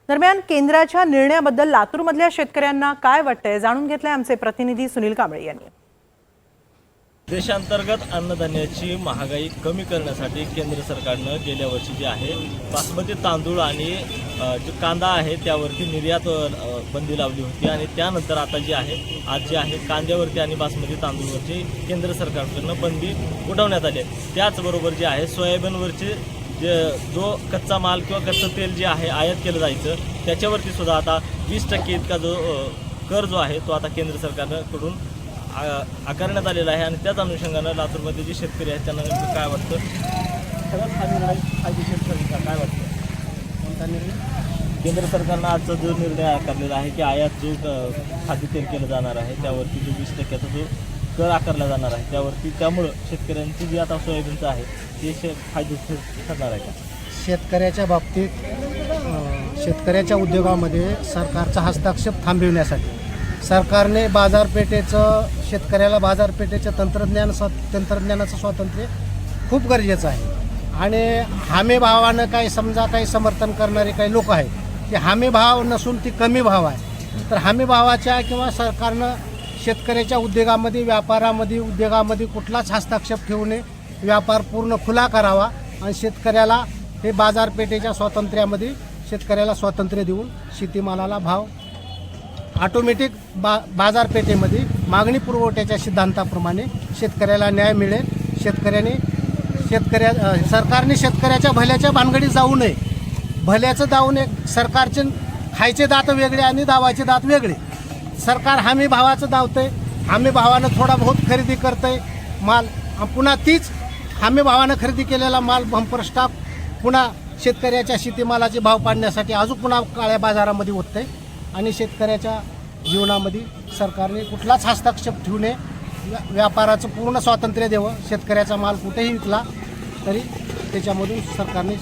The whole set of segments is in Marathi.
दरम्यान केंद्राच्या निर्णयाबद्दल लातूरमधल्या शेतकऱ्यांना काय वाटतंय जाणून घेतलंय आमचे प्रतिनिधी सुनील कांबळे यांनी। देशांतर्गत अन्नधान्याची महागाई कमी करण्यासाठी केंद्र सरकारनं गेल्या वर्षी जे आहे बासमती तांदूळ आणि जो कांदा आहे त्यावरती निर्यात बंदी लावली होती आणि त्यानंतर आता जे आहे आज जे आहे कांद्यावरती आणि बासमती तांदूळवरची केंद्र सरकारकडून बंदी उठवण्यात आली आहे। त्याचबरोबर जे आहे सोयाबीनवरचे जो कच्चा माल किंवा कच्चं तेल जे आहे आयात केलं जायचं त्याच्यावरती सुद्धा आता 20% इतका जो कर जो आहे तो आता केंद्र सरकारकडून आकारण्यात आलेला आहे। आणि त्याच अनुषंगानं लातूरमध्ये जे शेतकरी आहेत त्यांना नेमकं काय वाटतं, खरंच हा निर्णय फायदेशीर ठरेल का, काय वाटतं? कोणता निर्णय? केंद्र सरकारनं आजचा जो निर्णय आकारलेला आहे की आयात जो खाद्यतेल केलं जाणार आहे त्यावरती जो 20%चा जो कर आकारला जाणार आहे त्यावरती त्यामुळं शेतकऱ्यांची जी आता सोयाबीनचं आहे ते फायदेशीर ठरणार आहे का? शेतकऱ्याच्या बाबतीत शेतकऱ्याच्या उद्योगामध्ये सरकारचा हस्तक्षेप थांबविण्यासाठी सरकारने बाजारपेठेचं शेतकऱ्याला बाजारपेठेचं तंत्रज्ञानाचं स्वातंत्र्य खूप गरजेचं आहे। आणि हमी भावानं काही समजा काही समर्थन करणारे काही लोक आहेत की हमी भाव नसून ती कमी भाव आहे, तर हमी भावाच्या किंवा सरकारनं शेतकऱ्याच्या उद्योगामध्ये उद्योगामध्ये कुठलाच हस्तक्षेप ठेवू नये, व्यापार पूर्ण खुला करावा आणि शेतकऱ्याला हे बाजारपेठेच्या स्वातंत्र्यामध्ये शेतकऱ्याला स्वातंत्र्य देऊन शेतीमालाला भाव ऑटोमॅटिक बाजारपेठेमध्ये मागणी पुरवठ्याच्या सिद्धांताप्रमाणे शेतकऱ्याला न्याय मिळेल। सरकारने शेतकऱ्याच्या भल्याच्या भानगडीत जाऊ नये, भल्याचं जाऊ नये। सरकारचे खायचे दात वेगळे आणि दावाचे दात वेगळे। सरकार हमी भावाचं दावतंय, हमी भावानं थोडा बहुत खरेदी करतंय माल, पुन्हा तीच हमी भावानं खरेदी केलेला माल बंपर स्टॉक पुन्हा शेतकऱ्याच्या शेतीमालाचे भाव पाडण्यासाठी अजून पुन्हा काळ्या बाजारामध्ये ओततंय। आणि शेतकऱ्याच्या जीवनामध्ये सरकारने कुठलाच हस्तक्षेप ठेवू नये, व्यापाराचं पूर्ण स्वातंत्र्य द्यावं। शेतकऱ्याचा माल कुठेही विकला तरी त्याच्यामधून सरकारने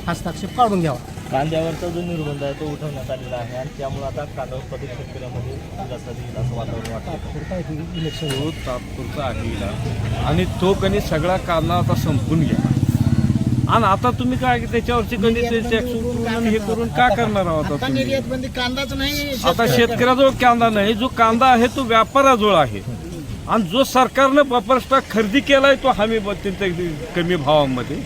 हस्तक्षेप काढून घ्यावा। कांद्यावरचा जो निर्बंध आहे तो उठवण्यात आलेला आहे आणि त्यामुळे आता कांदा उत्पादक शेतकऱ्यांमध्ये दिलासा देईल असं वातावरण वाटतं। इलेक्शन तो तात्पुरता आहे आणि तो कधी सगळा कांदा आता संपून घ्या आणि आता तुम्ही काय त्याच्यावरची कधी टॅक्स हे करून काय करणार आहोत? आता निर्यातबंदी कांदाच नाही, आता शेतकऱ्याजवळ कांदा नाही, जो कांदा आहे तो व्यापाराजवळ आहे आणि जो सरकारनं बफर स्टॉक खरेदी केलाय तो हमी कमी भावामध्ये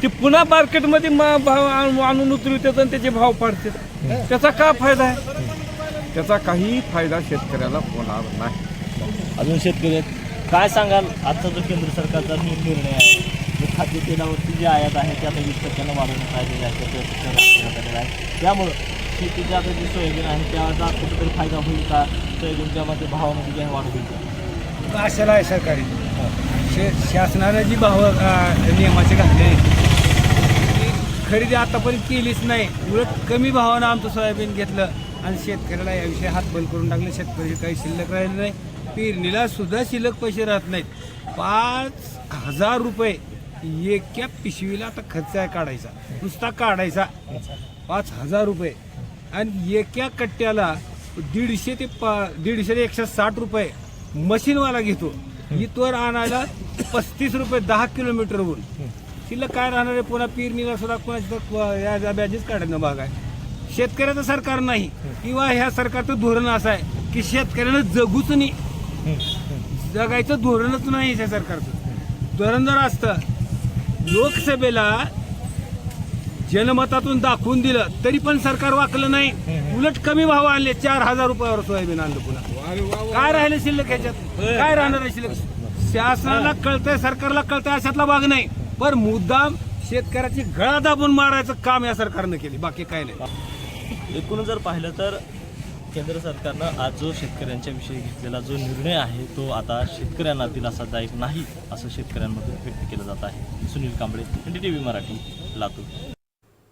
ते पुन्हा मार्केटमध्ये भाव आणून उतरवतात आणि त्याचे भाव पाडतात। त्याचा काय फायदा आहे? त्याचा काही फायदा शेतकऱ्याला होणार नाही। अजून शेतकरी काय सांगाल, आजचा जो केंद्र सरकारचा निर्णय आहे खाद्यतेलावरती जे आयात आहे ते आता 20% वाढवण्यात आलेले आहे, त्यामुळं शेतीच्या आता जी सोयाबीन आहे त्याचा कुठेतरी फायदा होईल का? सोयाबीनच्या मध्ये भावामध्ये काही वाढ होईल का? अशाला आहे सरकारी शासनानं जी भाव नियमाचे घातले खरेदी आतापर्यंत केलीच नाही, उलट कमी भावानं आमचं सोयाबीन घेतलं आणि शेतकऱ्याला याविषयी हात बंद करून टाकले। शेतकरी काही शिल्लक राहिले नाही, पेरणीला सुद्धा शिल्लक पैसे राहत नाहीत। 5,000 रुपये एका पिशवीला आता खर्च आहे काढायचा, नुसता काढायचा 5,000 रुपये आणि एका कट्ट्याला 150 ते 160 रुपये मशीनवाला घेतो। इथवर आणायला 35 रुपये 10 किलोमीटरवरून, शिल्लक काय राहणार आहे? पुन्हा पेरणीला सुद्धा कोणाची या बॅजेस काढणं भाग आहे। शेतकऱ्याचं सरकार नाही किंवा ह्या सरकारचं धोरण असं आहे की शेतकऱ्यानं जगूच नाही, जगायचं धोरणच नाही ह्या सरकारचं। धोरण जर असतं लोकसभेला जनमतातून दाखवून दिलं तरी पण सरकार वाकलं नाही, उलट कमी भाव आणले। 4,000 रुपयावर सोयाबीन आणलं पुन्हा। काय राहिलं शिल्लक ह्याच्यात? काय राहणार आहे शिल्लक? शासनाला कळतंय, सरकारला कळतंय, अशातला भाग नाही, पण मुद्दाम शेतकऱ्याची गळा दाबून मारायचं काम या सरकारनं केले, बाकी काय नाही। एकूण जर पाहिलं तर केंद्र सरकारनं आज जो शेतकऱ्यांच्या विषयी घेतलेला जो निर्णय आहे तो आता शेतकऱ्यांना दिलासादायक नाही असं शेतकऱ्यांमधून व्यक्त केलं जात आहे। सुनील कांबळे, NDTV मराठी, लातूर।